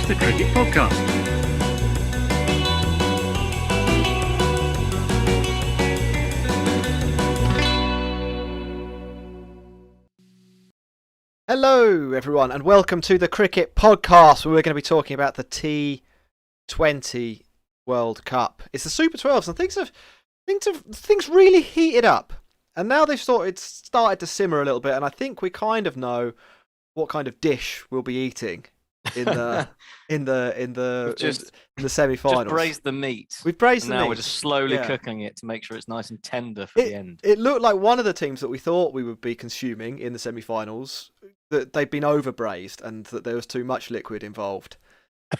the Cricket Podcast. Hello, everyone, and welcome to the Cricket Podcast, where we're going to be talking about the T20 World Cup. It's the Super 12s, and things really heated up, and now they've started to simmer a little bit, and I think we kind of know what kind of dish we'll be eating in the semi-finals. Just braised the meat. We've braised the meat. Now we're just slowly cooking it to make sure it's nice and tender for the end. It looked like one of the teams that we thought we would be consuming in the semi-finals, that they'd been over-braised and that there was too much liquid involved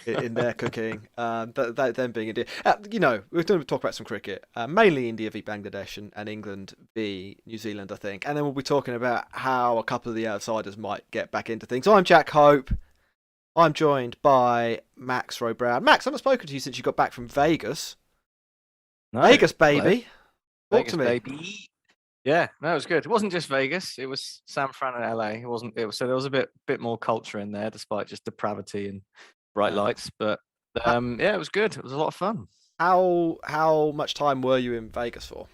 in their cooking. Them being India. We're going to talk about some cricket, mainly India v Bangladesh and England v New Zealand, I think. And then we'll be talking about how a couple of the outsiders might get back into things. I'm Jack Hope. I'm joined by Max Rowe Brown. Max, I haven't spoken to you since you got back from Vegas. No, Vegas, baby. Talk Vegas, to me. baby. Yeah, no, it was good. It wasn't just Vegas. It was San Fran and LA. So there was a bit more culture in there, despite just depravity and bright lights. But it was good. It was a lot of fun. How much time were you in Vegas for?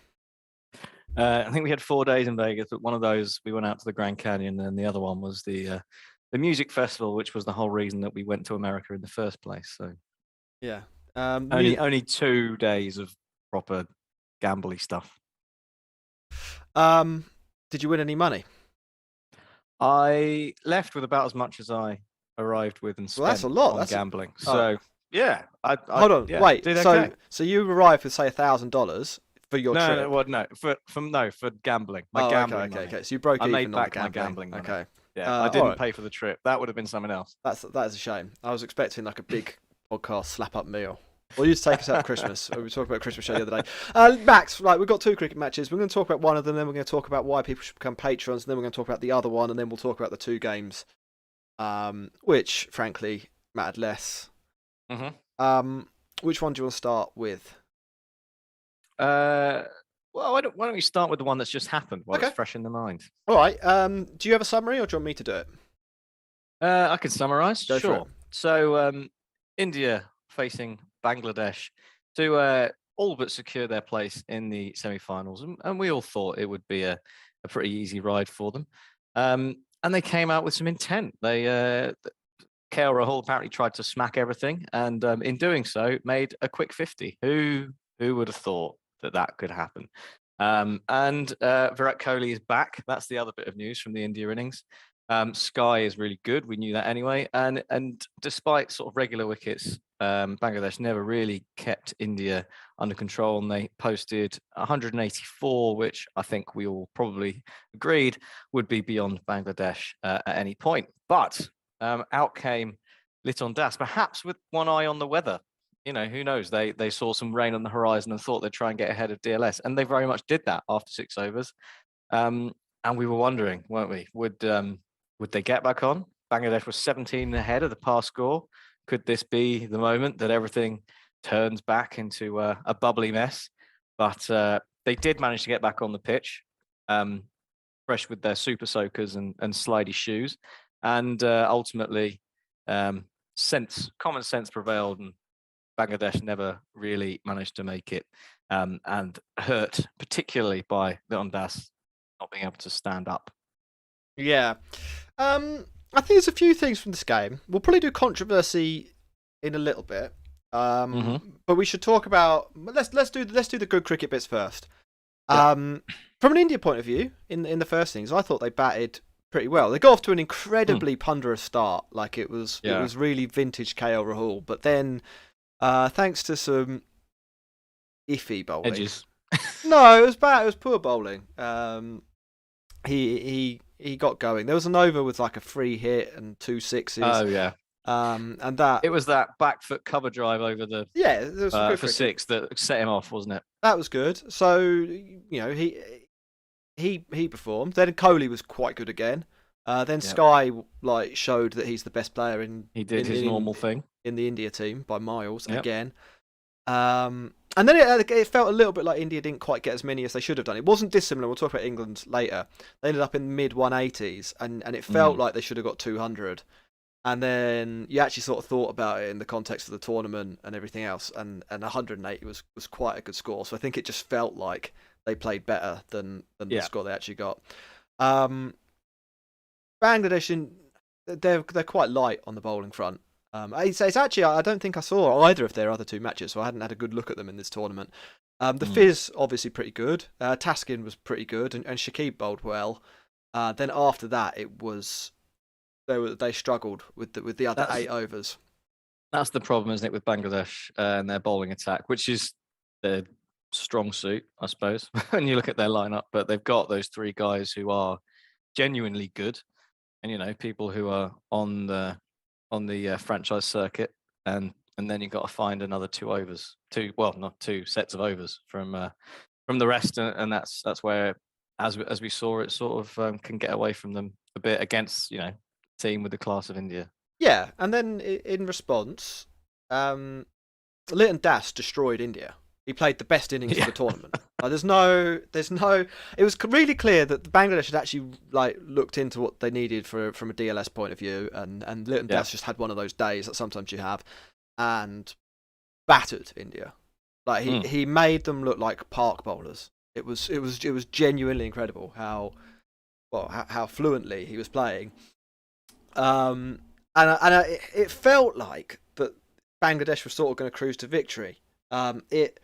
I think we had 4 days in Vegas, but one of those we went out to the Grand Canyon, and the other one was the music festival, which was the whole reason that we went to America in the first place. So yeah, only 2 days of proper gambly stuff. Did you win any money? I left with about as much as I arrived with and spent that's a lot. On gambling. So yeah, hold on, yeah, wait. Okay. So you arrived with say $1,000 for your trip? For gambling. Gambling. Okay. So you broke even. I made back on the my gambling money. Okay. Yeah, I didn't pay for the trip. That would have been something else. That is a shame. I was expecting like a big podcast slap up meal. Well, you just take us out of Christmas. We were talking about a Christmas show the other day. Max, we've got 2 cricket matches. We're going to talk about one of them, then we're going to talk about why people should become patrons, and then we're going to talk about the other one, and then we'll talk about the 2 games, which, frankly, mattered less. Mm-hmm. Which one do you want to start with? Well, why don't we start with the one that's just happened while it's fresh in the mind? All right. Do you have a summary, or do you want me to do it? I can summarise. Go for it. So, India facing Bangladesh to all but secure their place in the semi-finals, and we all thought it would be a pretty easy ride for them. And they came out with some intent. They KL Rahul apparently tried to smack everything, and in doing so, made a quick 50. Who would have thought that could happen? And Virat Kohli is back. That's the other bit of news from the India innings. Sky is really good. We knew that anyway. And despite sort of regular wickets, Bangladesh never really kept India under control, and they posted 184, which I think we all probably agreed would be beyond Bangladesh at any point. But out came Liton Das, perhaps with one eye on the weather. Who knows? They saw some rain on the horizon and thought they'd try and get ahead of DLS, and they very much did that after 6 overs. And we were wondering, weren't we? Would they get back on? Bangladesh was 17 ahead of the past score. Could this be the moment that everything turns back into a bubbly mess? But they did manage to get back on the pitch, fresh with their super soakers and slidey shoes. And ultimately, common sense prevailed, and Bangladesh never really managed to make it, and hurt particularly by Liton Das not being able to stand up. Yeah. I think there's a few things from this game. We'll probably do controversy in a little bit. But we should talk about let's do the good cricket bits first. Yeah. From an India point of view, in the first innings, I thought they batted pretty well. They got off to an incredibly ponderous start. Like it was really vintage KL Rahul. But then thanks to some iffy bowling. Edges. No, it was bad. It was poor bowling. He got going. There was an over with like a free hit and 2 sixes. Oh yeah. And that it was that back foot cover drive over the there was some good for cricket. 6 that set him off, wasn't it? That was good. So he performed. Then Kohli was quite good again. Then Sky showed that he's the best player in. He did his normal thing in the India team by miles again. And then it felt a little bit like India didn't quite get as many as they should have done. It wasn't dissimilar. We'll talk about England later. They ended up in mid 180s, and it felt like they should have got 200. And then you actually sort of thought about it in the context of the tournament and everything else, and 108 was quite a good score. So I think it just felt like they played better than the score they actually got. Bangladesh, they're quite light on the bowling front. It's actually, I don't think I saw either of their other two matches, so I hadn't had a good look at them in this tournament. The Fizz obviously pretty good. Taskin was pretty good, and Shakib bowled well. Then after that, it was they struggled with the other 8 overs. That's the problem, isn't it, with Bangladesh and their bowling attack, which is their strong suit, I suppose, when you look at their lineup. But they've got those 3 guys who are genuinely good, and people who are on the franchise circuit, and then you've got to find another 2 overs, not 2 sets of overs from the rest, and that's where, as we saw, it sort of can get away from them a bit against team with the class of India. Yeah, and then in response, Litton Das destroyed India. He played the best innings of the tournament. There's no. It was really clear that Bangladesh had actually looked into what they needed from a DLS point of view, and Litton Das just had one of those days that sometimes you have, and battered India. He made them look like park bowlers. It was genuinely incredible how fluently he was playing. And it felt like that Bangladesh was sort of going to cruise to victory. It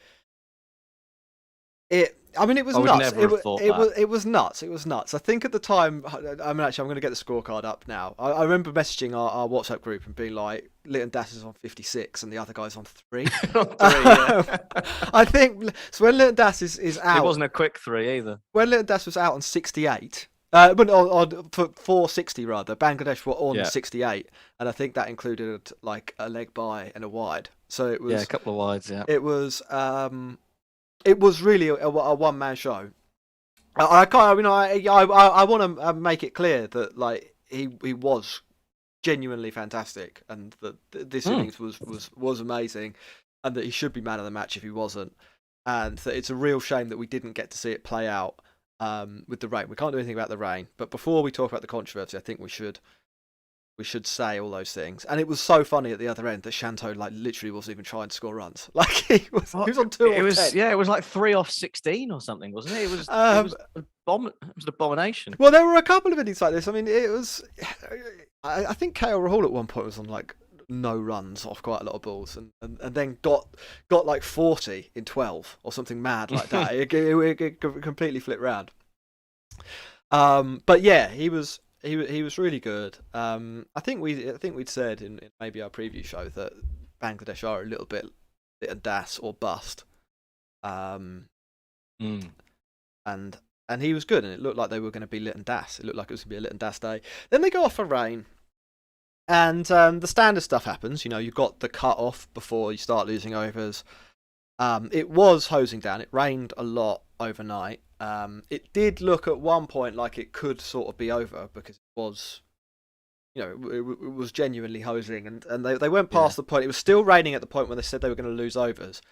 was nuts. It was nuts. It was nuts. I think at the time, I'm going to get the scorecard up now. I remember messaging our WhatsApp group and being like, Litton Das is on 56 and the other guy's on 3. I think so. When Litton Das is out, it wasn't a quick 3 either. When Litton Das was out on 68. But for 460 rather, Bangladesh were on 68, and I think that included a leg by and a wide. So it was a couple of wides. Yeah, it was really a one-man show. I want to make it clear that he was genuinely fantastic, and that this innings was amazing, and that he should be man of the match if he wasn't, and that it's a real shame that we didn't get to see it play out. With the rain, we can't do anything about the rain. But before we talk about the controversy, I think we should say all those things. And it was so funny at the other end that Shanto literally wasn't even trying to score runs. He was on 2 off 10. Yeah, it was 3 off 16 or something, wasn't it? It was an abomination. Well, there were a couple of innings like this. I mean, it was. I think KL Rahul at one point was on no runs off quite a lot of balls, and then got 40 in 12 or something mad like that. it completely flipped round. But yeah, he was really good. I think we'd said in maybe our preview show that Bangladesh are a little bit Das or bust. And he was good, and it looked like they were going to be Litton Das. It looked like it was going to be a Litton Das day. Then they go off for rain. And the standard stuff happens. You've got the cut off before you start losing overs. It was hosing down. It rained a lot overnight. It did look at one point like it could sort of be over because it was, it was genuinely hosing, and they went past the point. It was still raining at the point when they said they were going to lose overs.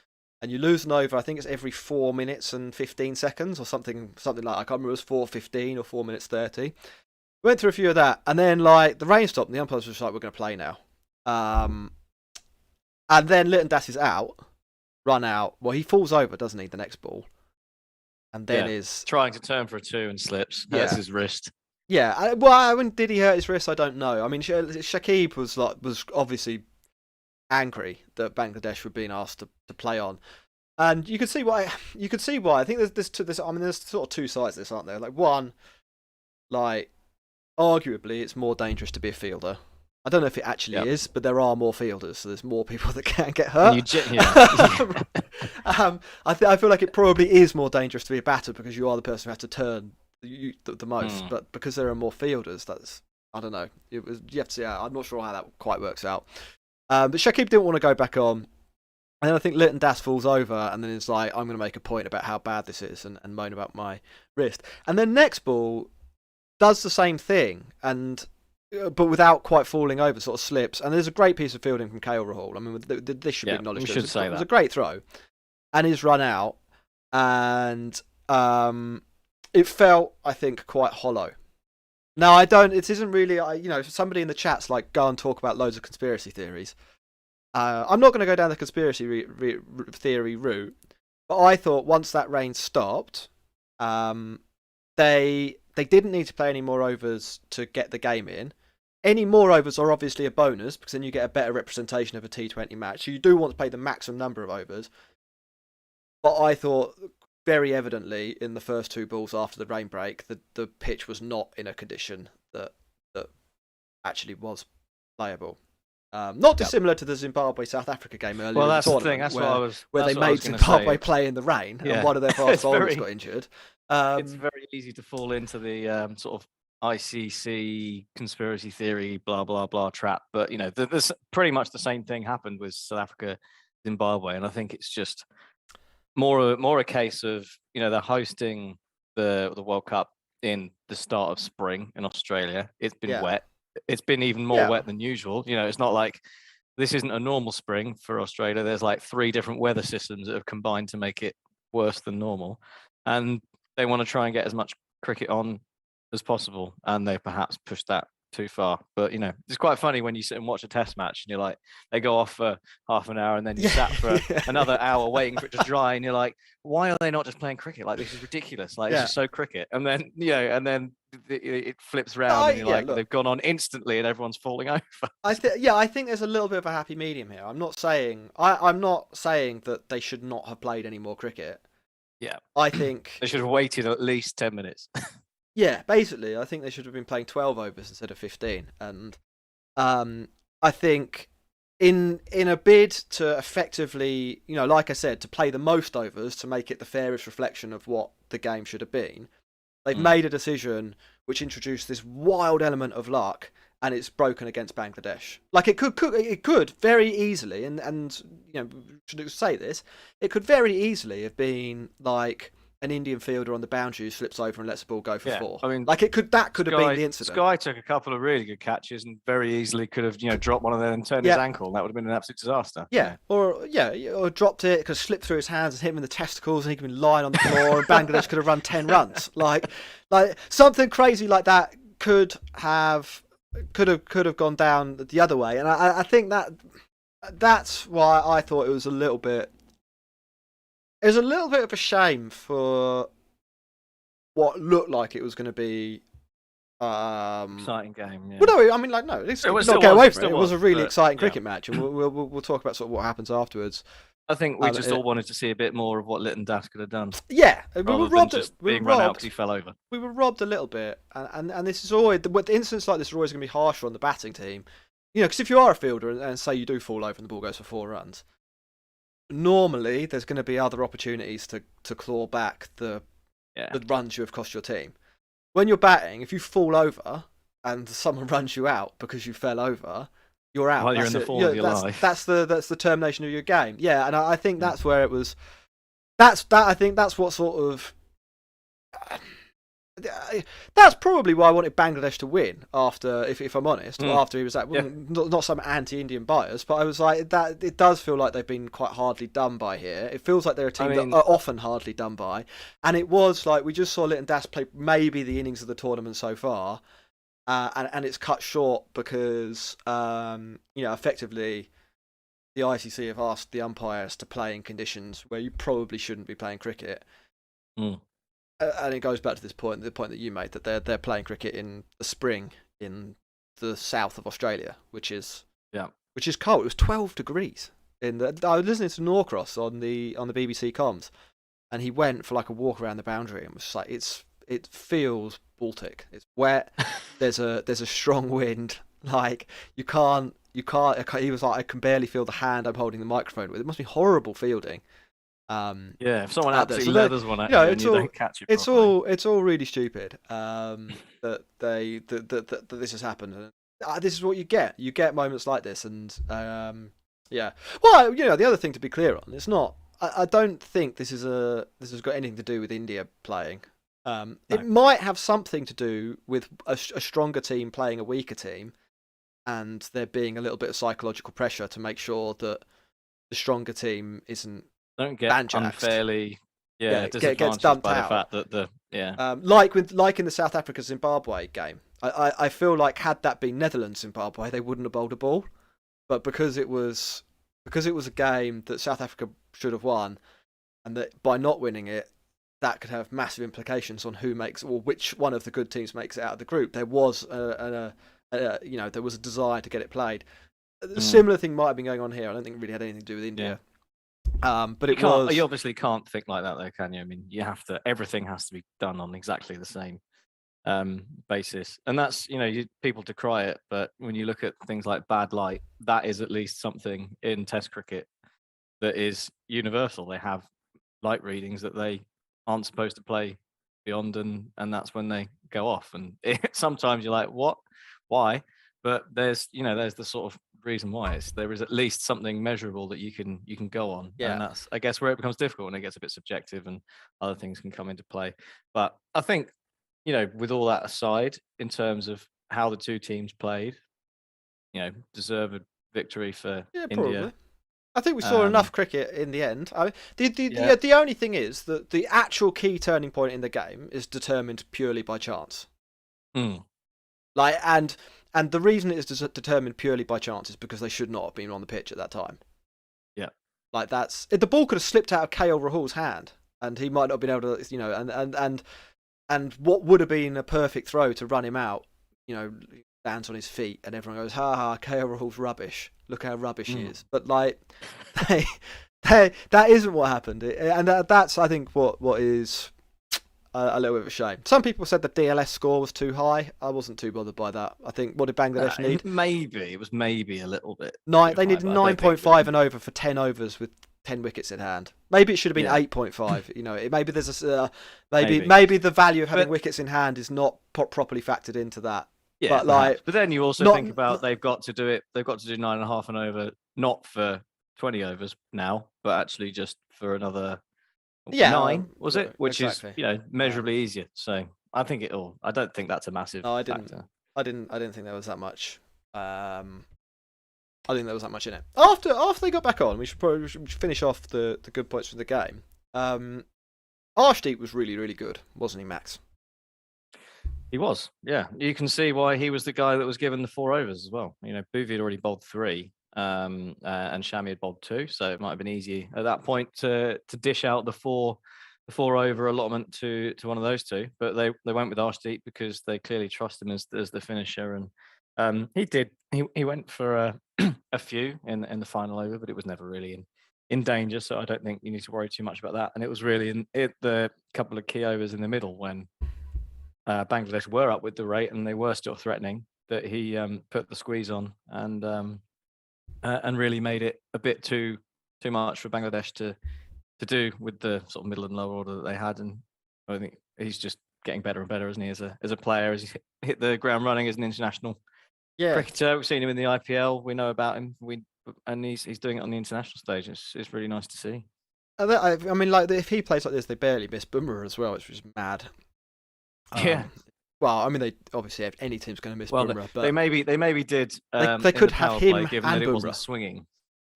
And you lose an over, I think it's every 4 minutes and 15 seconds or something like I can't remember. It was 4:15 or 4 minutes 30. Went through a few of that, and then the rain stopped, and the umpires were just like, "We're going to play now." And then Litton Das is out, run out. Well, he falls over, doesn't he? The next ball, and then is trying to turn for a 2 and slips. Hurts his wrist. Yeah. When did he hurt his wrist? I don't know. I mean, Shakib was obviously angry that Bangladesh were being asked to play on, and you could see why. I think there's sort of 2 sides to this, aren't there? One, arguably, it's more dangerous to be a fielder. I don't know if it actually is, but there are more fielders, so there's more people that can get hurt. I feel like it probably is more dangerous to be a batter because you are the person who has to turn the most. But because there are more fielders, I don't know. You have to see how. I'm not sure how that quite works out. But Shakib didn't want to go back on. And then I think Litton Das falls over, and then it's I'm going to make a point about how bad this is and moan about my wrist. And then next ball does the same thing, but without quite falling over, sort of slips. And there's a great piece of fielding from KL Rahul. I mean, this should be acknowledged. We should say that. It was a great throw, and he's run out, and it felt, I think, quite hollow. No, I don't. It isn't really. Somebody in the chat's like, go and talk about loads of conspiracy theories. I'm not going to go down the conspiracy theory route, but I thought once that rain stopped, um, they didn't need to play any more overs to get the game in. Any more overs are obviously a bonus because then you get a better representation of a T20 match. So you do want to play the maximum number of overs. But I thought very evidently in the first two balls after the rain break, the pitch was not in a condition that actually was playable. Not dissimilar to the Zimbabwe South Africa game earlier in the that's the tournament, thing. That's what I was. where That's they what I made was gonna Zimbabwe say. play in the rain, Yeah. and one of their fast It's bowlers very- got injured. It's very easy to fall into the sort of ICC conspiracy theory, blah blah blah trap. But there's pretty much the same thing happened with South Africa, Zimbabwe, and I think it's just more a case of they're hosting the World Cup in the start of spring in Australia. It's been Yeah. wet. It's been even more Yeah. wet than usual. It's not like this isn't a normal spring for Australia. There's like 3 different weather systems that have combined to make it worse than normal, and they want to try and get as much cricket on as possible, and they perhaps pushed that too far. But it's quite funny when you sit and watch a test match and you're like, they go off for half an hour and then you sat for another hour waiting for it to dry, and you're like, why are they not just playing cricket? Like, this is ridiculous. Like, it's just so cricket. And then it flips around and you're like, they've gone on instantly and everyone's falling over. I think there's a little bit of a happy medium here. I'm not saying that they should not have played any more cricket. Yeah, I think they should have waited at least 10 minutes. Yeah, basically, I think they should have been playing 12 overs instead of 15. And I think in a bid to effectively, like I said, to play the most overs to make it the fairest reflection of what the game should have been, they've made a decision which introduced this wild element of luck, and it's broken against Bangladesh. Like, it could very easily, and should say this, it could very easily have been like an Indian fielder on the boundaries flips over and lets the ball go for 4. I mean, like that could have been the incident. Sky took a couple of really good catches and very easily could have dropped one of them and turned his ankle. That would have been an absolute disaster. Or dropped it, could slip through his hands and hit him in the testicles, and he could be lying on the floor, and Bangladesh could have run 10 runs. Like something crazy like that could have gone down the other way, and I think that's why I thought it was a little bit. It was a little bit of a shame for what looked like it was going to be exciting game. Yeah. Well, no, I mean, like, no, let's not get away from it. It was a really exciting cricket match, and we'll talk about sort of what happens afterwards. I think we just all wanted to see a bit more of what Litton Das could have done. Yeah, we were robbed. Being run out because he fell over. We were robbed a little bit, and this is always the incidents like this are always going to be harsher on the batting team. Because if you are a fielder and say you do fall over and the ball goes for 4 runs. Normally, there's going to be other opportunities to claw back the runs you have cost your team. When you're batting, if you fall over and someone runs you out because you fell over, you're out. While you're in the form of your life. That's the termination of your game. Yeah, and I think that's where it was. I think that's what sort of. That's probably why I wanted Bangladesh to win after, if I'm honest, after he was at not some anti-Indian bias, but I was like that. It does feel like they've been quite hardly done by here. It feels like they're a team that are often hardly done by, and it was like we just saw Litton Das play maybe the innings of the tournament so far, and it's cut short because effectively the ICC have asked the umpires to play in conditions where you probably shouldn't be playing cricket. And it goes back to the point that you made, that they're playing cricket in the spring in the south of Australia, which is cold. It was 12 degrees. I was listening to Norcross on the BBC comms, and he went for like a walk around the boundary and was just like, it feels Baltic. It's wet. There's a strong wind. Like you can't. He was like, I can barely feel the hand I'm holding the microphone with. It must be horrible fielding. If someone absolutely leathers one at you and you don't catch it properly. It's all really stupid that this has happened. This is what you get. You get moments like this, and Well, the other thing to be clear on, it's not. I don't think this has got anything to do with India playing. No. It might have something to do with a stronger team playing a weaker team, and there being a little bit of psychological pressure to make sure that the stronger team isn't. Don't get unfairly gets disadvantaged dumped by out. the fact that like in the South Africa Zimbabwe game. I feel like had that been Netherlands Zimbabwe, they wouldn't have bowled a ball. But because it was a game that South Africa should have won, and that by not winning it, that could have massive implications on who makes or which one of the good teams makes it out of the group. There was there was a desire to get it played. A similar thing might have been going on here. I don't think it really had anything to do with India. But you obviously can't think like that, though, can you? I mean, everything has to be done on exactly the same basis, and that's people decry it, but when you look at things like bad light, that is at least something in Test cricket that is universal. They have light readings that they aren't supposed to play beyond, and that's when they go off. And sometimes you're like, what, why? But there's the sort of reason why. There is at least something measurable that you can go on. And that's, I guess, where it becomes difficult, and it gets a bit subjective and other things can come into play. But I think, with all that aside, in terms of how the two teams played, deserved victory for India. Probably. I think we saw enough cricket in the end. The only thing is that the actual key turning point in the game is determined purely by chance. Like, and the reason it is determined purely by chance is because they should not have been on the pitch at that time. Yeah, like the ball could have slipped out of KL Rahul's hand, and he might not have been able to, and what would have been a perfect throw to run him out, lands on his feet, and everyone goes, "Ha ha, KL Rahul's rubbish. Look how rubbish he is." But like, that isn't what happened, and that's, I think, what is a little bit of a shame. Some people said the DLS score was too high. I wasn't too bothered by that. I think, what did Bangladesh need? It was maybe a little bit. They needed 9.5 and over for 10 overs with 10 wickets in hand. Maybe it should have been 8.5. Maybe there's maybe the value of having wickets in hand is not properly factored into that. Yeah, but then you also think about they've got to do 9.5 and over, not for 20 overs now, but actually just for another 9, was it? Which is measurably easier. So I think I don't think that's a massive factor. I didn't think there was that much. I think there was that much in it. After they got back on, we should finish off the good points from the game. Arshdeep was really, really good, wasn't he, Max? He was, yeah. You can see why he was the guy that was given the 4 overs as well. Bhuvi had already bowled 3, and Shami had bowled 2, so it might have been easy at that point to dish out the 4 over allotment to one of those two. But they went with Arshdeep because they clearly trust him as the finisher, and he did. He went for a few in the final over, but it was never really in danger. So I don't think you need to worry too much about that. And it was really in the couple of key overs in the middle when Bangladesh were up with the rate and they were still threatening, that he put the squeeze on and really made it a bit too much for Bangladesh to do with the sort of middle and lower order that they had. And I think he's just getting better and better, isn't he, as a player, as he's hit the ground running as an international cricketer. We've seen him in the IPL. We know about him. And he's doing it on the international stage. It's really nice to see. I mean, like, if he plays like this, they barely miss Bumrah as well, which was mad. Well, I mean, they obviously, if any team's going to miss Bumrah, but they maybe did. They could have him play, given and that it Bumrah wasn't swinging.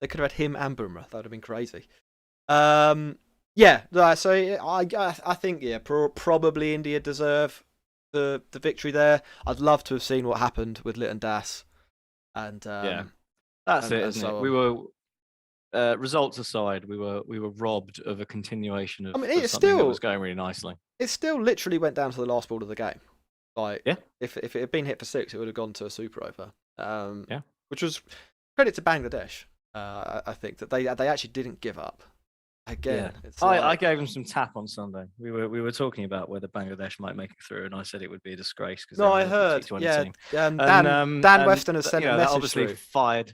They could have had him and Bumrah. That would have been crazy. So I think probably India deserve the victory there. I'd love to have seen what happened with Litton Das, and that's it, isn't it? We were. Results aside, we were robbed of a continuation of, something that was going really nicely. It still literally went down to the last ball of the game. Like, if it had been hit for 6, it would have gone to a super over. Which was credit to Bangladesh. I think that they actually didn't give up. Again, I gave them some tap on Sunday. We were talking about whether Bangladesh might make it through, and I said it would be a disgrace because I heard. Team. Dan Weston has sent a message obviously through. fired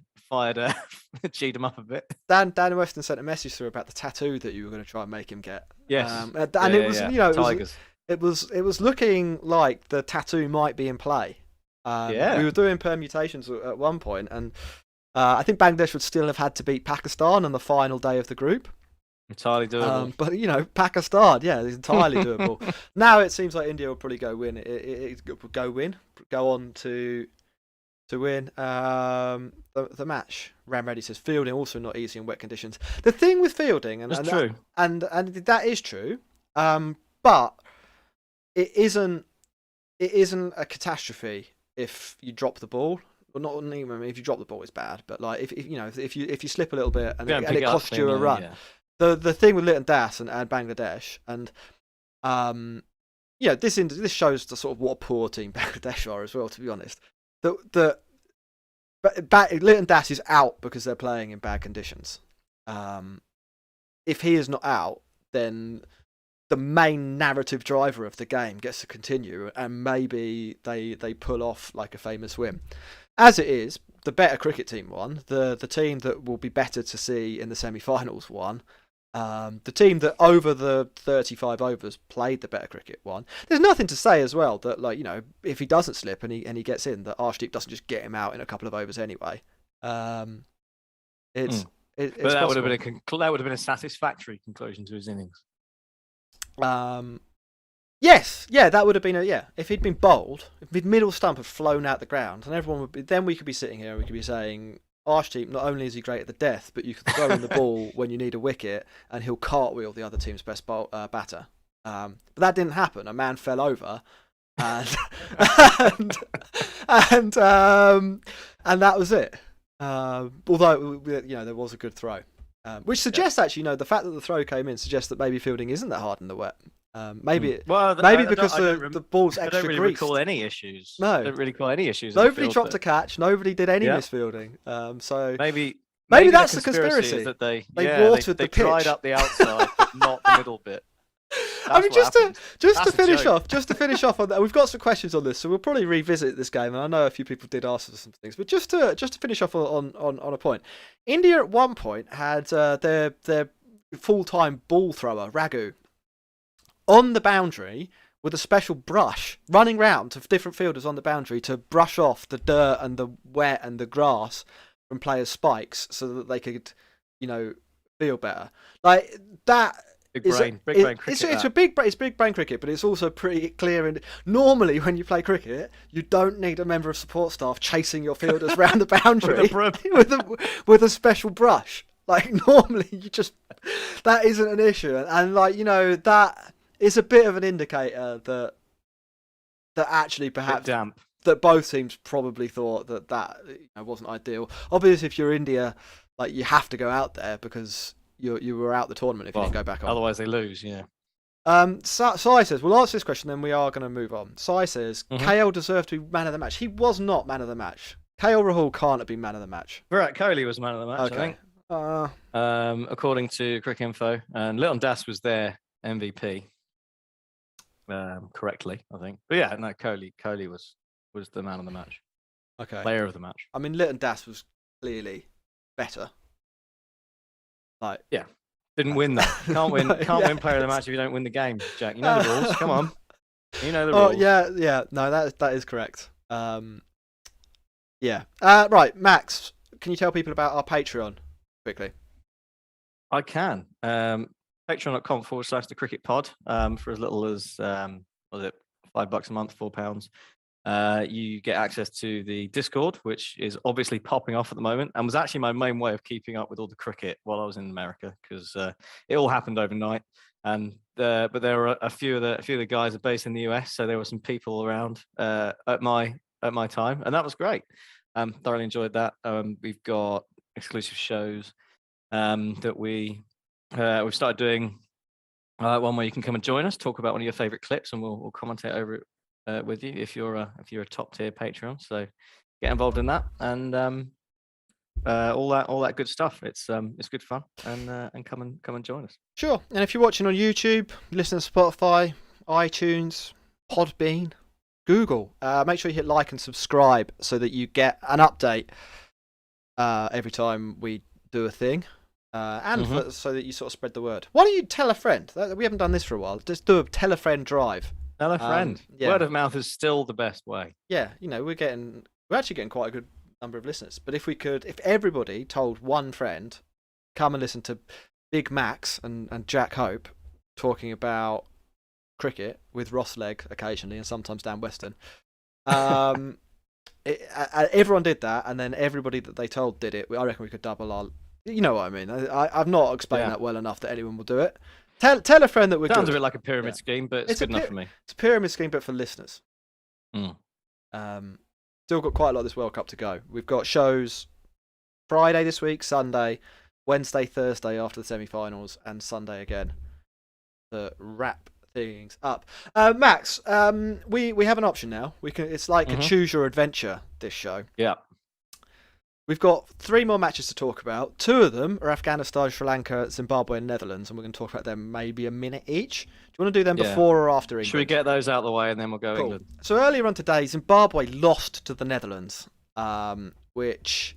cheated him up a bit. Dan Weston sent a message through about the tattoo that you were going to try and make him get. Yes, and it was Tigers. It was looking like the tattoo might be in play. We were doing permutations at one point, and I think Bangladesh would still have had to beat Pakistan on the final day of the group. Entirely doable. But Pakistan, it's entirely doable. Now it seems like India will probably go win. It go on to win the match. Ram Reddy says fielding also not easy in wet conditions. The thing with fielding, and true, and that is true, but it isn't it isn't a catastrophe if you drop the ball. Well, not even if you drop the ball, it's bad. But like if you slip a little bit and it costs you a run. Yeah. The thing with Litton Das and Bangladesh and this shows the sort of what a poor team Bangladesh are as well. To be honest, Litton Das is out because they're playing in bad conditions. If he is not out, then the main narrative driver of the game gets to continue, and maybe they pull off like a famous win. As it is, the better cricket team won. The team that will be better to see in the semi-finals won. The team that over the 35 overs played the better cricket won. There's nothing to say as well that, like, if he doesn't slip and he gets in, that Arshdeep doesn't just get him out in a couple of overs anyway. It's but that would have been a satisfactory conclusion to his innings. Yes, yeah, that would have been if he'd been bowled, if his middle stump had flown out the ground, and everyone would be, then we could be sitting here and we could be saying, Arshdeep, not only is he great at the death, but you can throw him the ball when you need a wicket, and he'll cartwheel the other team's best batter. But that didn't happen. A man fell over, and and that was it. Although there was a good throw, which suggests actually the fact that the throw came in suggests that maybe fielding isn't that hard in the wet. Maybe because the ball's extra greased. I don't really recall any issues. No, I don't really recall any issues. Nobody dropped a catch. Nobody did any misfielding. So maybe that's the conspiracy. Is that they watered the pitch. They dried up the outside, but not the middle bit. I mean, just to finish off on that, we've got some questions on this, so we'll probably revisit this game. And I know a few people did ask us some things, but just to finish off on a point, India at one point had their full-time ball thrower Raghu on the boundary with a special brush, running round to different fielders on the boundary to brush off the dirt and the wet and the grass from players' spikes so that they could, feel better. Like that. Big brain cricket. It's big brain cricket, but it's also pretty clear. And normally, when you play cricket, you don't need a member of support staff chasing your fielders round the boundary with a special brush. Like normally, that isn't an issue, and that is a bit of an indicator that actually perhaps that both teams probably thought that wasn't ideal. Obviously, if you're India, you have to go out there because you were out the tournament if you didn't go back on. Otherwise, they lose. Yeah. Sai says, we'll answer this question, then we are going to move on. Sai says, KL deserved to be man of the match. He was not man of the match. KL Rahul can't have been man of the match. Virat Kohli was man of the match, okay. I think. According to Cricket Info, and Litton Das was their MVP. Correctly, I think. But yeah, no, Kohli was the man of the match. Okay. Player of the match. I mean, Litton Das was clearly better. Didn't win though. Can't win player of the match if you don't win the game, Jack. You know the rules. Come on. You know the rules. Yeah. No, that is correct. Yeah. Right, Max, can you tell people about our Patreon quickly? I can. Patreon.com/the cricket pod. For as little as $5 a month, £4. You get access to the Discord, which is obviously popping off at the moment, and was actually my main way of keeping up with all the cricket while I was in America, because it all happened overnight. And but there were a few of the guys are based in the US, so there were some people around at my time, and that was great. Thoroughly enjoyed that. We've got exclusive shows that we've started doing. One where you can come and join us, talk about one of your favorite clips, and we'll commentate over it with you if you're a top tier Patreon. So get involved in that, and all that good stuff. It's good fun, and come and join us. Sure. And if you're watching on YouTube, listen to Spotify, iTunes, Podbean, Google, make sure you hit like and subscribe so that you get an update every time we do a thing. So that you sort of spread the word. Why don't you tell a friend? We haven't done this for a while. Just do a tell a friend drive. Tell a friend. Word of mouth is still the best way. Yeah, we're actually getting quite a good number of listeners. But if everybody told one friend, come and listen to Big Max and Jack Hope talking about cricket with Ross Legg occasionally and sometimes Dan Weston. Everyone did that, and then everybody that they told did it. I reckon we could double our. You know what I mean? I've not explained that well enough that anyone will do it. Tell a friend that we're Sounds good. a bit like a pyramid scheme, but it's good enough for me. It's a pyramid scheme, but for listeners. Mm. Still got quite a lot of this World Cup to go. We've got shows Friday this week, Sunday, Wednesday, Thursday after the semi-finals, and Sunday again to wrap things up. Max, we have an option now. We can. It's like a choose your adventure. This show. Yeah. We've got 3 more matches to talk about. 2 of them are Afghanistan, Sri Lanka, Zimbabwe, and Netherlands, and we're going to talk about them maybe a minute each. Do you want to do them before or after England? Should we get those out of the way and then we'll go Cool. England? So earlier on today, Zimbabwe lost to the Netherlands, which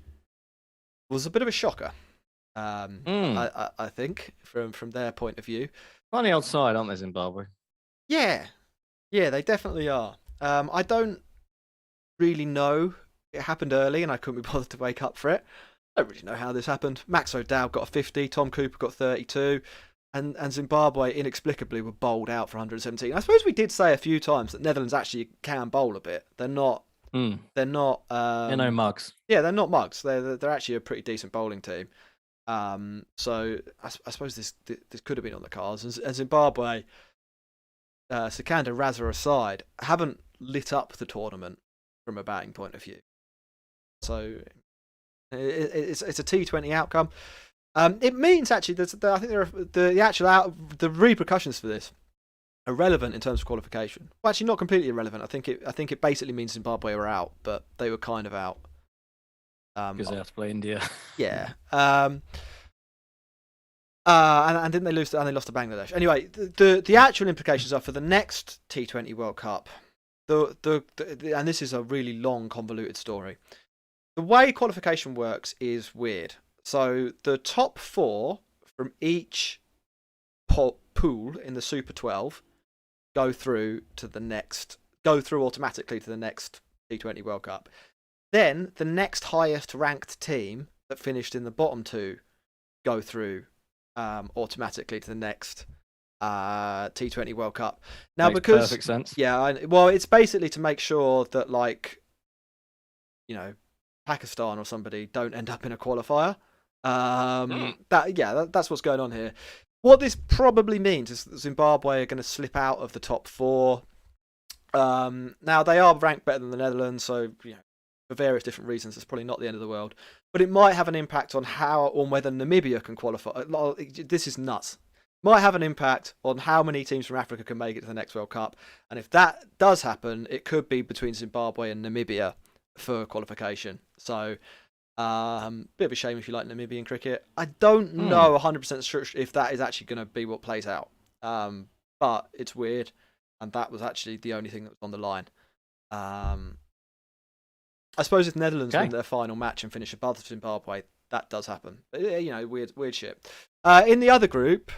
was a bit of a shocker. I think from their point of view. Funny old side, aren't they, Zimbabwe? Yeah, they definitely are. I don't really know. It happened early, and I couldn't be bothered to wake up for it. I don't really know how this happened. Max O'Dowd got a 50, Tom Cooper got 32, and Zimbabwe inexplicably were bowled out for 117. I suppose we did say a few times that Netherlands actually can bowl a bit. They're not. They're not. They're no mugs. Yeah, they're not mugs. They're actually a pretty decent bowling team. So I suppose this could have been on the cards. And Zimbabwe, Sikandar Raza aside, haven't lit up the tournament from a batting point of view. So it's a T20 outcome. It means actually that I think the repercussions for this are relevant in terms of qualification. Well, actually, not completely irrelevant. I think it basically means Zimbabwe were out, but they were kind of out because they have to play India. Yeah. And didn't they lose? And they lost to Bangladesh. Anyway, the actual implications are for the next T20 World Cup. And this is a really long, convoluted story. The way qualification works is weird. So the top 4 from each pool in the Super 12 go through automatically to the next T20 World Cup. Then the next highest ranked team that finished in the bottom 2 go through automatically to the next T20 World Cup. Now, Makes because perfect sense. Yeah, well, it's basically to make sure that, like, Pakistan or somebody don't end up in a qualifier. That's what's going on here. What this probably means is that Zimbabwe are going to slip out of the top 4. Now they are ranked better than the Netherlands, so for various different reasons, it's probably not the end of the world. But it might have an impact on whether Namibia can qualify. This is nuts. Might have an impact on how many teams from Africa can make it to the next World Cup. And if that does happen, it could be between Zimbabwe and Namibia for qualification. So, bit of a shame if you like Namibian cricket. I don't know 100% sure if that is actually going to be what plays out. But it's weird. And that was actually the only thing that was on the line. I suppose if the Netherlands win their final match and finish above Zimbabwe, that does happen. But, weird shit. In the other group,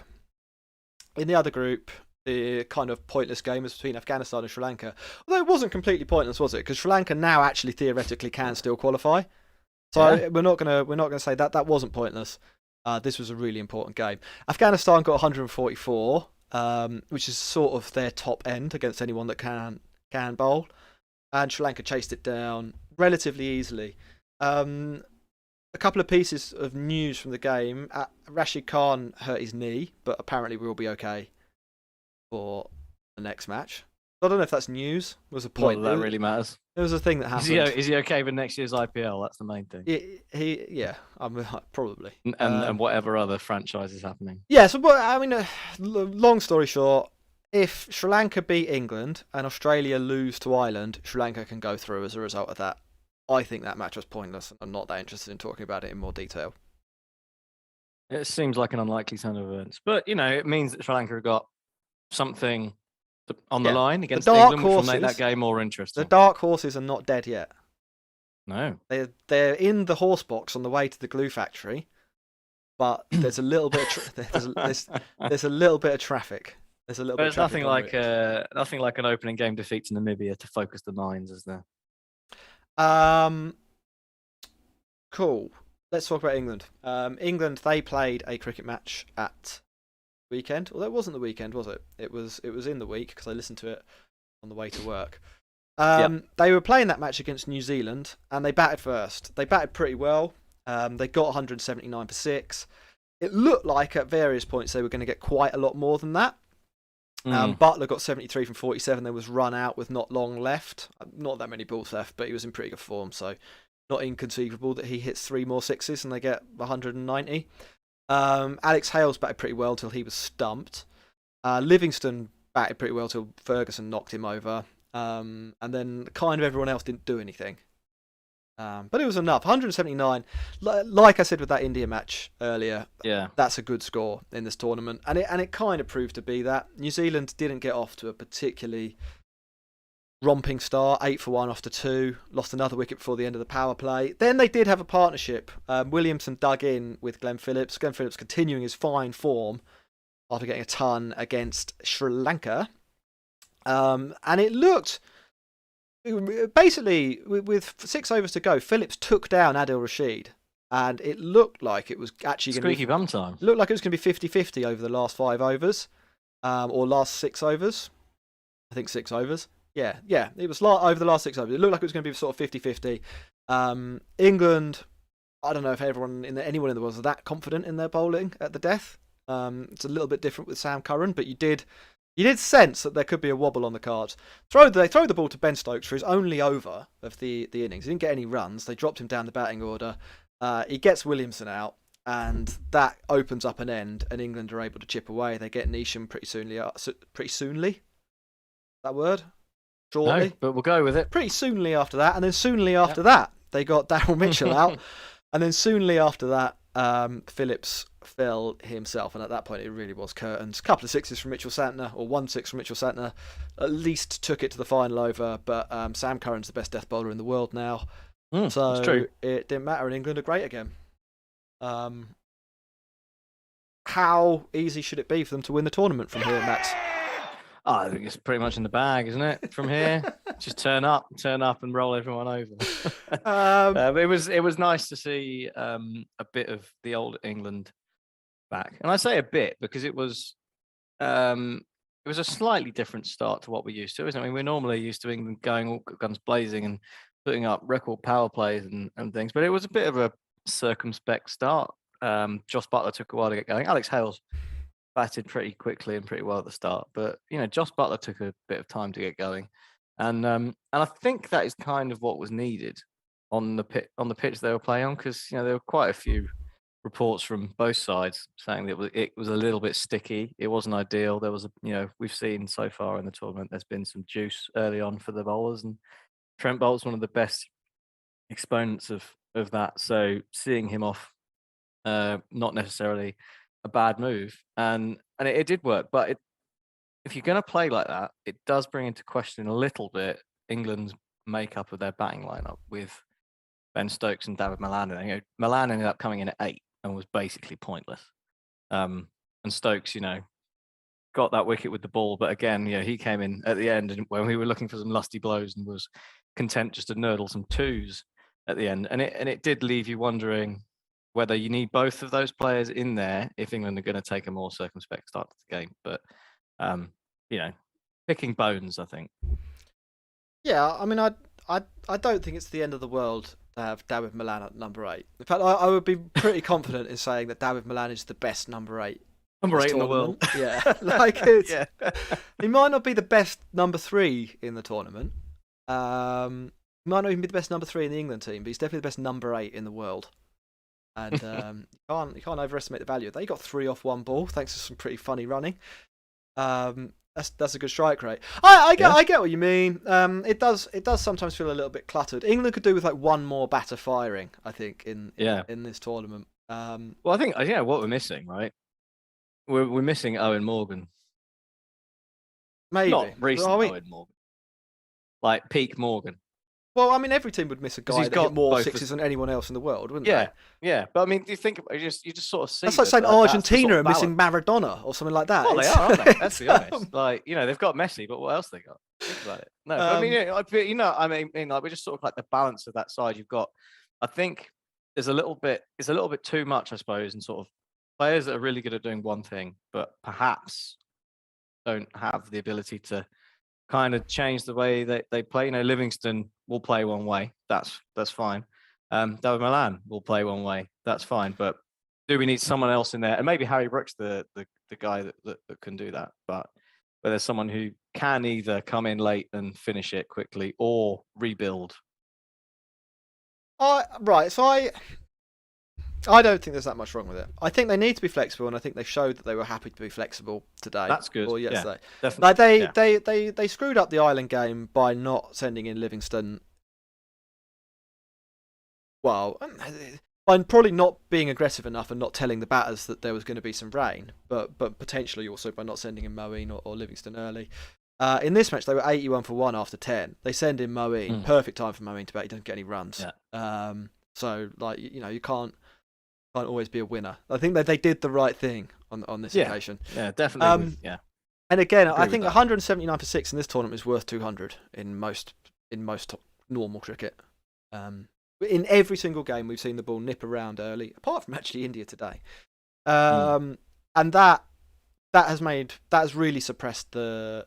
the kind of pointless game was between Afghanistan and Sri Lanka. Although it wasn't completely pointless, was it? Because Sri Lanka now actually theoretically can still qualify. So we're not gonna say that wasn't pointless. This was a really important game. Afghanistan got 144, which is sort of their top end against anyone that can bowl, and Sri Lanka chased it down relatively easily. A couple of pieces of news from the game. Rashid Khan hurt his knee, but apparently we'll be okay for the next match. I don't know if that's news. It was a point. Not that really matters. It was a thing that happened. Is he okay with next year's IPL? That's the main thing. Probably. And whatever other franchise is happening. Yeah, so long story short, if Sri Lanka beat England and Australia lose to Ireland, Sri Lanka can go through as a result of that. I think that match was pointless. I'm not that interested in talking about it in more detail. It seems like an unlikely turn of events. But, it means that Sri Lanka have got something on the line against England, which will make that game more interesting. The dark horses are not dead yet. No. They're in the horse box on the way to the glue factory, but there's a little bit of there's a little bit of traffic. There's nothing like an opening game defeat to Namibia to focus the minds, is there? Cool. Let's talk about England. England, they played a cricket match at weekend. Although it wasn't the weekend, was it? It was in the week because I listened to it on the way to work. They were playing that match against New Zealand and they batted first. They batted pretty well. They got 179 for 6. It looked like at various points they were going to get quite a lot more than that. Butler got 73 from 47, then was run out with not long left. Not that many balls left, but he was in pretty good form, so not inconceivable that he hits 3 more sixes and they get 190. Alex Hales batted pretty well till he was stumped. Livingston batted pretty well till Ferguson knocked him over. And then kind of everyone else didn't do anything. But it was enough. 179. Like I said with that India match earlier, that's a good score in this tournament. And it kind of proved to be that. New Zealand didn't get off to a particularly romping start. 8 for 1 after 2. Lost another wicket before the end of the power play. Then they did have a partnership. Williamson dug in with Glenn Phillips. Glenn Phillips continuing his fine form after getting a ton against Sri Lanka. And it looked... Basically, with 6 overs to go, Phillips took down Adil Rashid, and it looked like it was actually going to be squeaky bum time. Looked like it was going to be 50-50 over the last 5 overs, or last 6 overs. I think 6 overs. Yeah, it was over the last 6 overs. It looked like it was going to be sort of 50-50. England, I don't know if anyone in the world was that confident in their bowling at the death. It's a little bit different with Sam Curran, but you did sense that there could be a wobble on the cards. They throw the ball to Ben Stokes for his only over of the innings. He didn't get any runs. They dropped him down the batting order. He gets Williamson out, and that opens up an end, and England are able to chip away. They get Neesham pretty soonly. That word? Shortly? No, but we'll go with it. Pretty soonly after that, and then soonly after that, they got Daryl Mitchell out, and then soonly after that, Phillips fell himself, and at that point it really was curtains. A couple of sixes from Mitchell Santner, or 1 6 from Mitchell Santner, at least took it to the final over. But Sam Curran's the best death bowler in the world now, so that's true. It didn't matter, and England are great again. How easy should it be for them to win the tournament from here, Max? I think it's pretty much in the bag, isn't it? From here, just turn up, and roll everyone over. It was nice to see a bit of the old England back, and I say a bit because it was a slightly different start to what we're used to, isn't it? I mean, we're normally used to England going all guns blazing and putting up record power plays and things, but it was a bit of a circumspect start. Joss Buttler took a while to get going. Alex Hales batted pretty quickly and pretty well at the start, but Joss Buttler took a bit of time to get going, and I think that is kind of what was needed on the pitch they were playing on, because there were quite a few reports from both sides saying that it was a little bit sticky. It wasn't ideal. There was we've seen so far in the tournament there's been some juice early on for the bowlers, and Trent Bolt's one of the best exponents of that. So seeing him off, not necessarily a bad move, and it did work. But if you're going to play like that, it does bring into question a little bit England's makeup of their batting lineup with Ben Stokes and David Malan. Malan ended up coming in at 8 and was basically pointless. And Stokes, got that wicket with the ball, but again, he came in at the end and when we were looking for some lusty blows and was content just to nurdle some 2s at the end. And it did leave you wondering whether you need both of those players in there if England are going to take a more circumspect start to the game. But, picking bones, I think. Yeah, I mean, I don't think it's the end of the world to have David Malan at number 8. In fact, I would be pretty confident in saying that David Malan is the best number 8. Number 8 in the world. Yeah, he might not be the best number 3 in the tournament. He might not even be the best number 3 in the England team, but he's definitely the best number 8 in the world. And you can't overestimate the value of that. He got 3 off 1 ball thanks to some pretty funny running. That's a good strike rate. I get what you mean. It does sometimes feel a little bit cluttered. England could do with like 1 more batter firing, I think, in this tournament. Well, I think what we're missing, right? We're missing Owen Morgan. Maybe not recent Owen Morgan, like peak Morgan. Well, I mean, every team would miss a guy that hit more sixes than anyone else in the world, wouldn't they? Yeah. But I mean, do you think you just sort of see? That's like saying Argentina are missing Maradona or something like that. Well, they are, aren't they? Let's be honest. Like, they've got Messi, but what else they got? Think about it. No, I mean, like we're just sort of like the balance of that side. You've got, I think, it's a little bit too much, I suppose, and sort of players that are really good at doing one thing, but perhaps don't have the ability to kind of change the way they play. Livingston will play one way. That's fine. David Malan will play one way. That's fine. But do we need someone else in there? And maybe Harry Brooks, the guy that can do that. But where there's someone who can either come in late and finish it quickly or rebuild. Right, so I don't think there's that much wrong with it. I think they need to be flexible, and I think they showed that they were happy to be flexible today. That's good. Or yesterday. Yeah, definitely. Like they screwed up the Ireland game by not sending in Livingston. Well, by probably not being aggressive enough and not telling the batters that there was going to be some rain, but potentially also by not sending in Moeen or Livingston early. In this match, they were 81 for 1 after 10. They send in Moeen, perfect time for Moeen to bat. He doesn't get any runs. Yeah. So like you can't always be a winner. I think that they did the right thing on this occasion. Yeah, definitely. And again, I think 179 for 6 in this tournament is worth 200 in most normal cricket. In every single game, we've seen the ball nip around early, apart from actually India today. And that has really suppressed the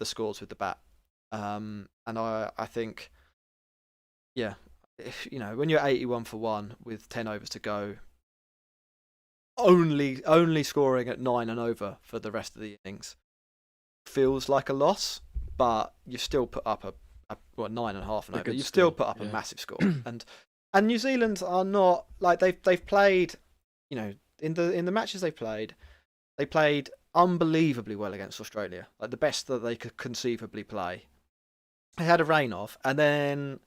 scores with the bat. And I think, if, when you're 81 for 1 with 10 overs to go, only scoring at 9 and over for the rest of the innings feels like a loss, but you still put up a 9.5 and over. You still put up a massive score, and New Zealand are not like they've played, in the matches they played unbelievably well against Australia, like the best that they could conceivably play. They had a rain off, and then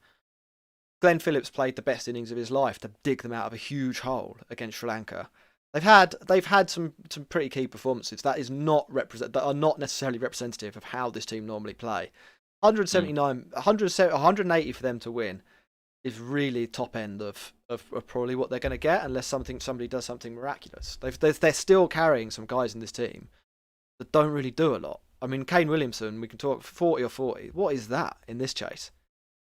Glenn Phillips played the best innings of his life to dig them out of a huge hole against Sri Lanka. They've had some pretty key performances that are not necessarily representative of how this team normally play. 180 for them to win is really top end of probably what they're going to get, unless somebody does something miraculous. They're still carrying some guys in this team that don't really do a lot. I mean, Kane Williamson, we can talk 40 or 40. What is that in this chase?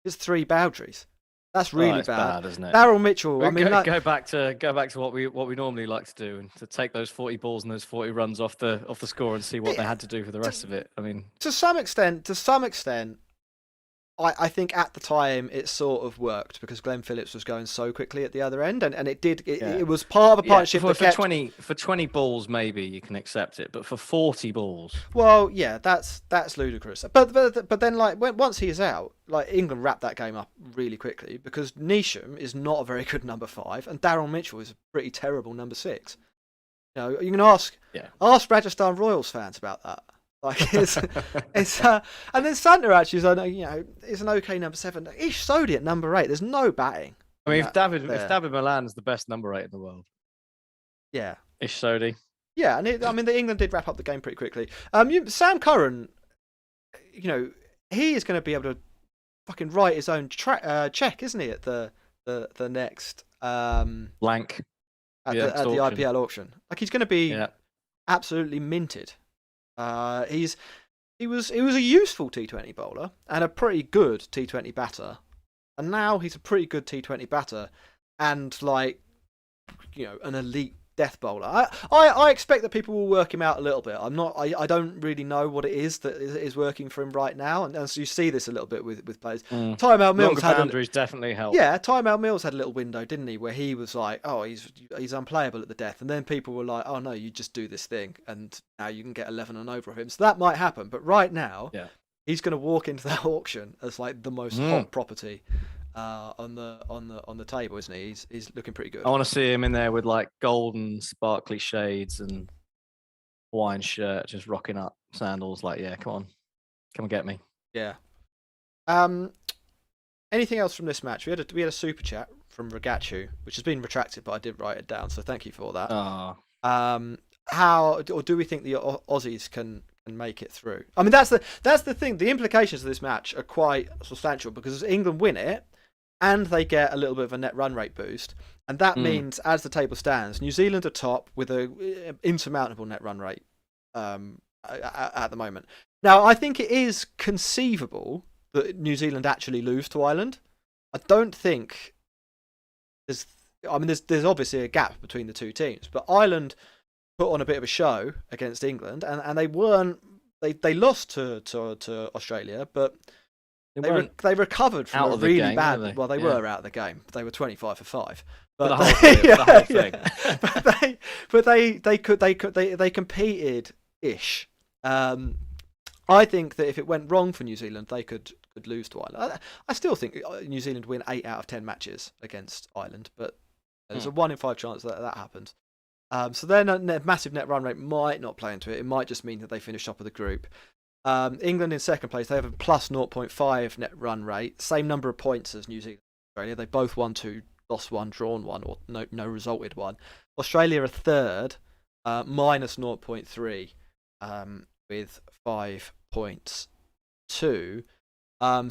It's 3 boundaries. That's really bad, isn't it? Daryl Mitchell. Go back to what we normally like to do, and to take those 40 balls and those 40 runs off the score and see what they had to do for the rest of it. I mean, to some extent, I think at the time it sort of worked because Glenn Phillips was going so quickly at the other end, and it was part of a partnership. For 20 balls maybe you can accept it, but for 40 balls, well, yeah, that's ludicrous. But then once he is out, England wrapped that game up really quickly because Neesham is not a very good number 5, and Daryl Mitchell is a pretty terrible number 6. You can ask Rajasthan Royals fans about that. And then Santa actually is an okay number 7. Ish Sodhi at number 8. There's no batting. I mean, if David Malan's the best number 8 in the world, Ish Sodhi. Yeah, and the England did wrap up the game pretty quickly. Sam Curran, he is going to be able to fucking write his own check, isn't he? At the next blank at the IPL auction. Like he's going to be absolutely minted. He was a useful T20 bowler and a pretty good T20 batter, and now he's a pretty good T20 batter and an elite death bowler. I expect that people will work him out a little bit. I don't really know what it is that is working for him right now, and so you see this a little bit with players. Timeout Mills had boundaries definitely help. Yeah, Timeout Mills had a little window, didn't he, where he was like, oh, he's unplayable at the death, and then people were like, oh no, you just do this thing, and now you can get 11 and over of him. So that might happen, but right now, he's going to walk into that auction as the most hot property on the table, isn't he? He's looking pretty good. I want to see him in there with golden sparkly shades and Hawaiian shirt, just rocking up sandals. Come on, get me. Yeah. Anything else from this match? We had a super chat from Ragachu, which has been retracted, but I did write it down, so thank you for that. Do we think the Aussies can make it through? I mean, that's the thing. The implications of this match are quite substantial because England win it, and they get a little bit of a net run rate boost, and that means, as the table stands, New Zealand are top with a insurmountable net run rate at the moment. Now, I think it is conceivable that New Zealand actually lose to Ireland. I don't think there's obviously a gap between the two teams, but Ireland put on a bit of a show against England, and they lost to Australia, but they recovered from a really bad. Well, they were out of the game. They were 25 for 5. But the whole thing. They competed ish. I think that if it went wrong for New Zealand, they could lose to Ireland. I still think New Zealand win 8 out of 10 matches against Ireland, but there's a 1 in 5 chance that happens. So their massive net run rate might not play into it. It might just mean that they finish top of the group. England in second place, they have a plus 0.5 net run rate, same number of points as New Zealand and Australia. They both won 2, lost 1, drawn 1, or no resulted 1. Australia are third, minus 0.3, with 5.2.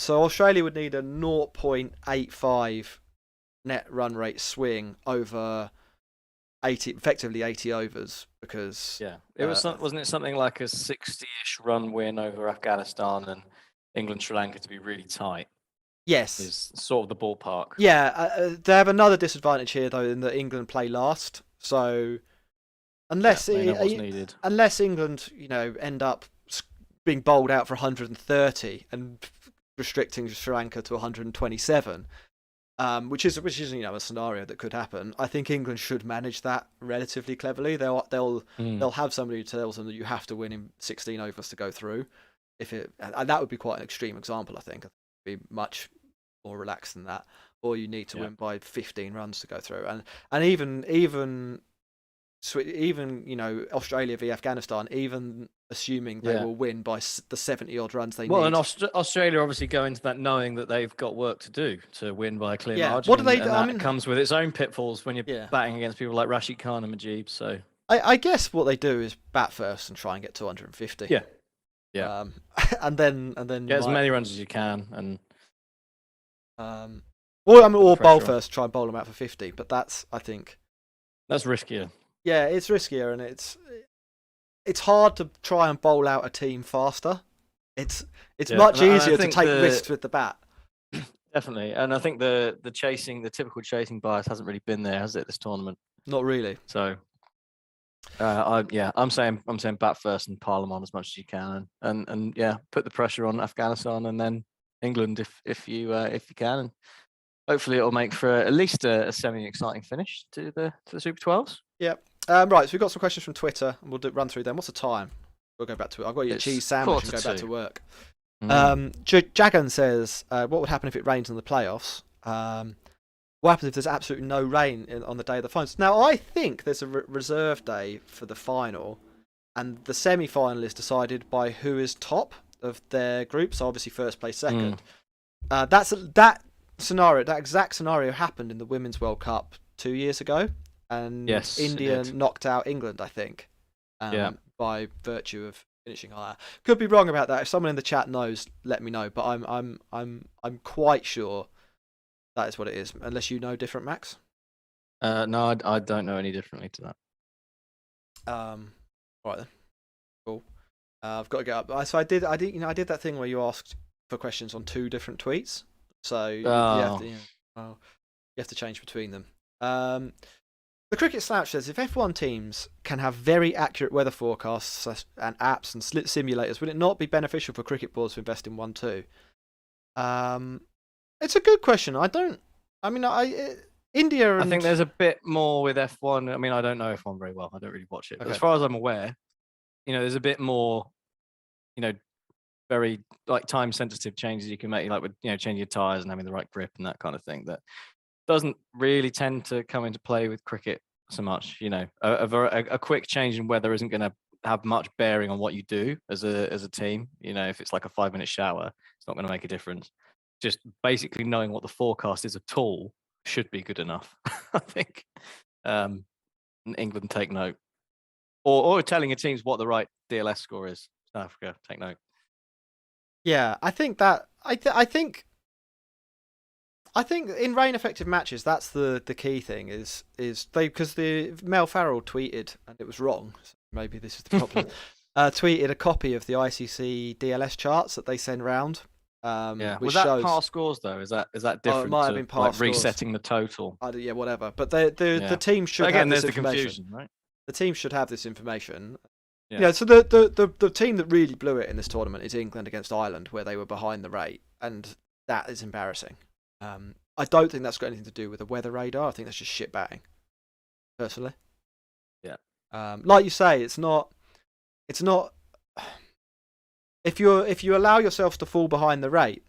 So Australia would need a 0.85 net run rate swing over effectively 80 overs, because it was wasn't it something like a 60-ish run win over Afghanistan, and England Sri Lanka to be really tight? Yes, is sort of the ballpark. Yeah, they have another disadvantage here though, in that England play last. So unless unless England, end up being bowled out for 130 and restricting Sri Lanka to 127. Which is a scenario that could happen. I think England should manage that relatively cleverly. They'll have somebody who tells them that you have to win in 16 overs to go through. And that would be quite an extreme example. I think it'd be much more relaxed than that. Or you need to win by 15 runs to go through. And even Australia v Afghanistan, even assuming they will win by the 70 odd runs they need. Well, and Australia obviously go into that knowing that they've got work to do to win by a clear margin. What do they do? That comes with its own pitfalls when you're batting against people like Rashid Khan and Majib. So I guess what they do is bat first and try and get 250. Yeah. And then get as many runs as you can, and or bowl first, try and bowl them out for 50. But that's riskier. Yeah, it's riskier, and it's hard to try and bowl out a team faster. It's much easier to take risks with the bat. Definitely, and I think the typical chasing bias hasn't really been there, has it, this tournament? Not really. So, I'm saying bat first and pile them on as much as you can, and put the pressure on Afghanistan and then England if you can, and hopefully it'll make for at least a semi-exciting finish to the Super 12s. Yep. Right, so we've got some questions from Twitter, and we'll run through them. What's the time? We'll go back to it. I've got you a cheese sandwich and go back to work. Jagan says, what would happen if it rains in the playoffs? What happens if there's absolutely no rain on the day of the finals? Now, I think there's a reserve day for the final, and the semi-final is decided by who is top of their group, so obviously first place, second. That exact scenario happened in the Women's World Cup 2 years ago. And India knocked out England, I think, by virtue of finishing higher. Could be wrong about that. If someone in the chat knows, let me know. But I'm quite sure that is what it is. Unless you know different, Max. No, I don't know any differently to that. Right then, cool. I've got to get up. So I did that thing where you asked for questions on 2 different tweets. So you have to change between them. The Cricket Slouch says, if F1 teams can have very accurate weather forecasts and apps and simulators, would it not be beneficial for cricket boards to invest in one too? It's a good question. India. I think there's a bit more with F1. I mean, I don't know F1 very well. I don't really watch it. But as far as I'm aware, there's a bit more, very like time sensitive changes you can make, like with changing your tires and having the right grip and that kind of thing. That doesn't really tend to come into play with cricket so much. A quick change in weather isn't going to have much bearing on what you do as a team. If it's like a 5-minute shower, it's not going to make a difference. Just basically knowing what the forecast is at all should be good enough. I think England take note, or telling your teams what the right DLS score is. South Africa take note. Yeah, I think that I think in rain affected matches, that's the key thing is because the Mel Farrell tweeted, and it was wrong, so maybe this is the problem. Tweeted a copy of the ICC DLS charts that they send round. Was which that shows past scores though? Is that different? It might have been past resetting the total. Whatever. But the team should have this information. Confusion, right? The team should have this information. Yeah. So the team that really blew it in this tournament is England against Ireland, where they were behind the rate, and that is embarrassing. I don't think that's got anything to do with the weather radar. I think that's just shit batting, personally. Yeah. Like you say, it's not. if you allow yourselves to fall behind the rate,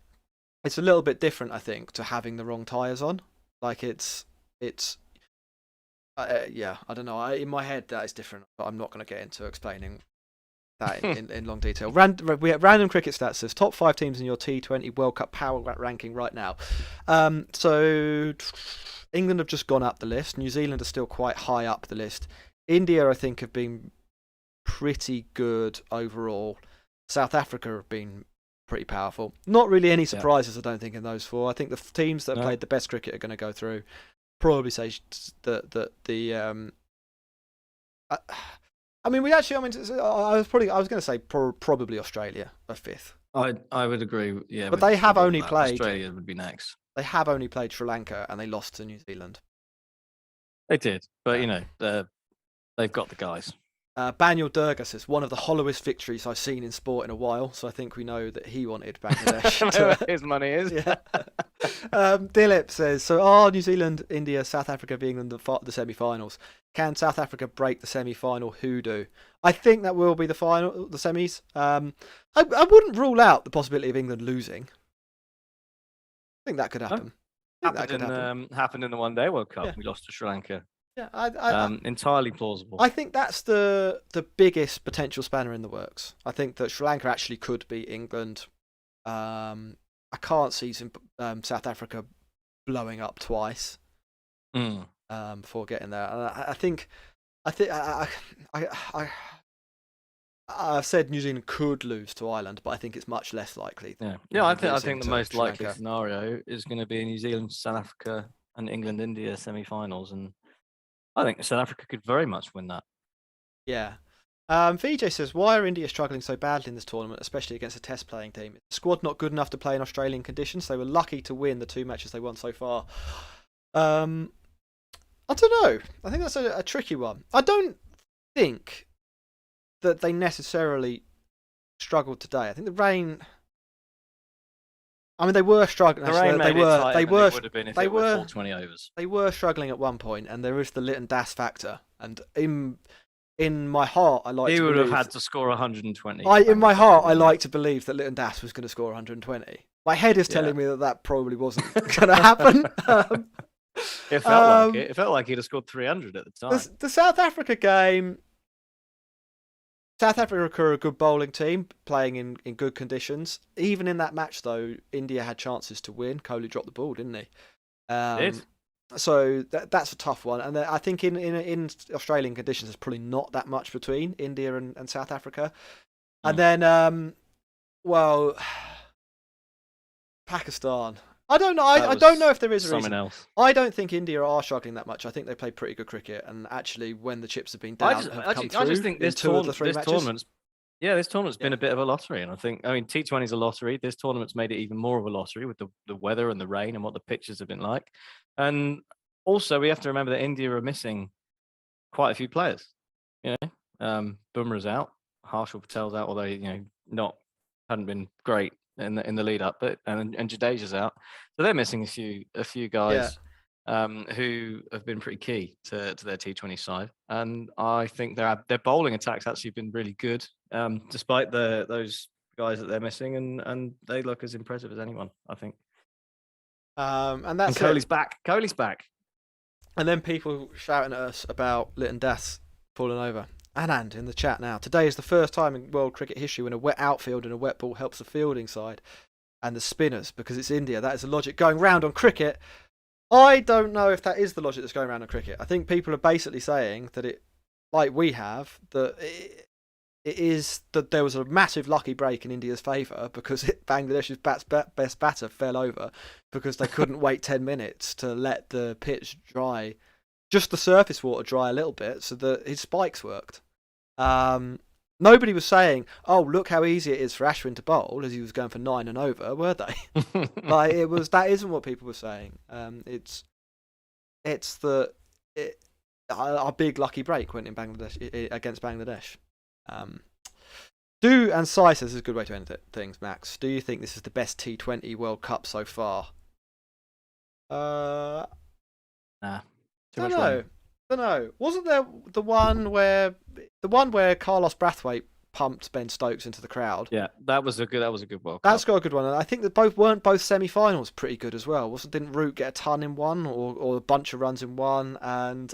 it's a little bit different, I think, to having the wrong tyres on. Like it's yeah, I don't know. In my head that is different, but I'm not going to get into explaining that in long detail. We have random cricket stats says top 5 teams in your T20 World Cup power ranking right now. So England have just gone up the list. New Zealand are still quite high up the list. India, I think, have been pretty good overall. South Africa have been pretty powerful. Not really any surprises, I don't think, in those 4. I think the teams that have played the best cricket are going to go through. Probably say that the I mean, I was going to say probably Australia are 5th. I would agree. Yeah, but they have only played. Australia would be next. They have only played Sri Lanka and they lost to New Zealand. They did, but they've got the guys. Banyal Durga says one of the hollowest victories I've seen in sport in a while, so I think we know that he wanted Bangladesh. His money is. Yeah. Dilip says so. New Zealand, India, South Africa being in the semi-finals. Can South Africa break the semi-final hoodoo? I think that will be the semis. I wouldn't rule out the possibility of England losing. I think that could happen. Happened in the One Day World Cup. Yeah. We lost to Sri Lanka. Yeah, entirely plausible. I think that's the biggest potential spanner in the works. I think that Sri Lanka actually could beat England. I can't see South Africa blowing up twice before getting there. I've said New Zealand could lose to Ireland, but I think it's much less likely. I think the most likely scenario is going to be New Zealand, South Africa, and England, India semi-finals, and I think South Africa could very much win that. Yeah. VJ says, why are India struggling so badly in this tournament, especially against a test playing team? Is the squad not good enough to play in Australian conditions? They were lucky to win the 2 matches they won so far. I don't know. I think that's a tricky one. I don't think that they necessarily struggled today. I think the rain... I mean, they were struggling. The rain made it tighter than it would have been if it were full 20 overs. They were struggling at one point, and there is the Litton Das factor. And in my heart, I like. He would have had to score 120. In my heart, I like to believe that Litton Das was going to score 120. My head is telling me that probably wasn't going to happen. It felt like it. It felt like he'd have scored 300 at the time. The South Africa game. South Africa are a good bowling team, playing in good conditions. Even in that match, though, India had chances to win. Kohli dropped the ball, didn't he? Did. So that's a tough one. And I think in Australian conditions, there's probably not that much between India and South Africa. And then, Pakistan. I don't know. I don't know if there is a reason. Else. I don't think India are struggling that much. I think they play pretty good cricket, and actually, when the chips have been down, I just think this tournament's been a bit of a lottery, and I mean, T20 is a lottery. This tournament's made it even more of a lottery with the weather and the rain and what the pitches have been like. And also, we have to remember that India are missing quite a few players. Bumrah's out, Harshal Patel's out, although hadn't been great in the lead up, but and Jadeja's out, so they're missing a few guys who have been pretty key to their T20 side, and I think their bowling attack's actually been really good, despite those guys that they're missing, and they look as impressive as anyone, I think. And that's Kohli's back. Kohli's back. And then people shouting at us about Litton Das falling over. Anand in the chat now. Today is the first time in world cricket history when a wet outfield and a wet ball helps the fielding side and the spinners, because it's India. That is the logic going round on cricket. I don't know if that is the logic that's going around on cricket. I think people are basically saying that it, like we have, that it is that there was a massive lucky break in India's favour because Bangladesh's best batter fell over because they couldn't wait 10 minutes to let the pitch dry, just the surface water dry a little bit, so that his spikes worked. Nobody was saying, "Oh, look how easy it is for Ashwin to bowl," as he was going for 9 and over, were they? That isn't what people were saying. It's a big lucky break went in Bangladesh against Bangladesh. And Sai says is a good way to end things, Max. Do you think this is the best T20 World Cup so far? Nah. Don't know. Wasn't there the one where Carlos Brathwaite pumped Ben Stokes into the crowd. Yeah, that was a good World That's Cup. got a good one, and I think that both semi-finals pretty good as well. Didn't Root get a ton in one, or a bunch of runs in one, and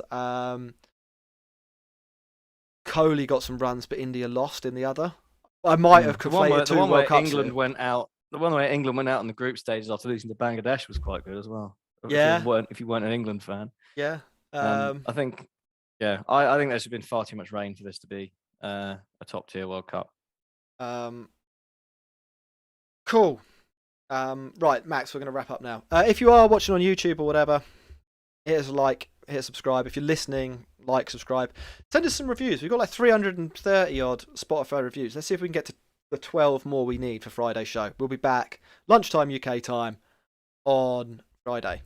Kohli got some runs, but India lost in the other. I might have conflated two World Cups England here. went out. The one where England went out in the group stages after losing to Bangladesh was quite good as well. Yeah, If you weren't an England fan, yeah. I think, yeah, I think there's been far too much rain for this to be a top tier World Cup. Cool. Right, Max, we're going to wrap up now. If you are watching on YouTube or whatever, hit us a like, hit subscribe. If you're listening, like, subscribe. Send us some reviews. We've got like 330 odd Spotify reviews. Let's see if we can get to the 12 more we need for Friday's show. We'll be back lunchtime UK time on Friday.